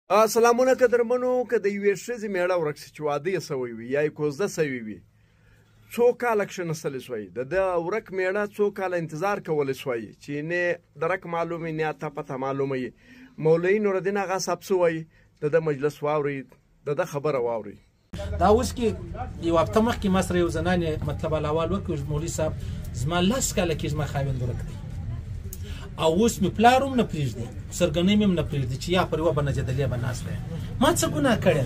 سلامونه قدرمنو که د یوې ښځې میړه ورک شي چې واده یې سوی وي یا یې کوزده سوی وي څو کاله کښېنستلی سوی د ده ورک میړه څو کاله انتظار کولی سوی چې نه درک معلومې نه تا پته معلومه وي مولوي نورالدین اغا صاحب څه وایي د ده مجلس واورئ د ده خبره واورئ دا اوس کې یو هفته مخکې ما سره یو زنانې مطلب الاول وکړ مولوي صاحب زما لس کاله کې زما خاوند ورک دی او اوس مې پلار هم نه پرېږدي سرګنۍ مې هم نه پرېږدي چې یا پر یوه به نجدلې به ناست یم ما څه ګناه کړې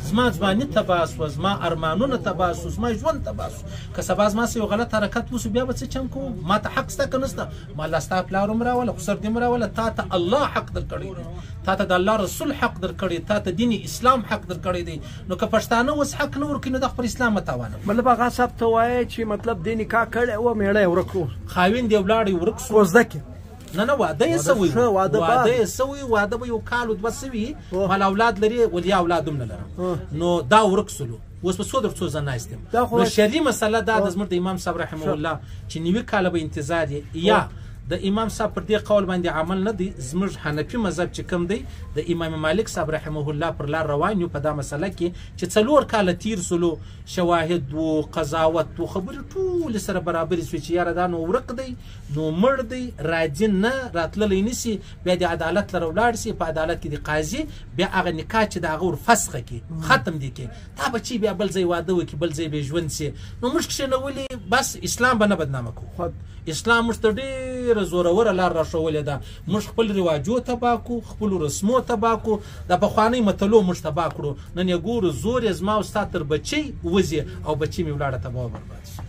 زما ځواني تباه شوه زما ارمانونه تباه شو زما ژوند تباه شو که سبا زما څه یو غلط حرکت وشو بیا به څه چم کوم ما ته حق شته که نشته ما لا ستا پلار هم راوله خو سرګۍ هم راوله تا ته الله حق درکړی دی تا ته د الله رسول حق درکړی تا ته دین اسلام حق درکړی دی نو که پښتانه اوس حق نه ورکوي نو د خپل اسلام مه تاوانه مطلب هغه صاحب ته وایي چې مطلب دې نکاح کړی و میړه یې ورک و خاوند یې ولاړی ورک شو کوزده کې نه واده یې سوی واده یې سوی واده به یو کال و دوه سوي مال اولاد لري ولیا اولاد هم نه لرم نو دا ورک سلو اوس په څو در څو زه ناست یم نو شرعي مسله دا د زموږ د امام صاحب رحمه الله چې نوي کاله به انتظار یې یا د امام صاحب پر دې قول باندې عمل نه دی زموږ حنفي مذهب چې کوم دی د امام مالک صاحب رحمه الله پر لار روان یو په دا مسله کې چې 4 کاله تیر سلو شواهد و قضاوت و خبرې ټولې سره برابرې شوې چې یاره دا نو ورک دی نو مړ دی راځي نه راتللی نشي بیا د عدالت لره ولاړ شي په عدالت کې د قاضي بیا هغه نکاح چې د هغه ور فسخه کړي ختم دی کړي دا بچي بیا بل ځای واده وکړي بل ځای به ژوند شي نو موږ کښېنولي بس اسلام به نه بدنامه کوو اسلام موږ ته ډېره زوروره لار راښولې ده موږ خپل رواجو تباه کړو خپلو رسمو تباه کړو د پخوانۍ متلو موږ تباه کړو نن یې ګورو زور یې زما او ستا تر بچۍ وځي او بچۍ مې ولاړه تباه و برباد شي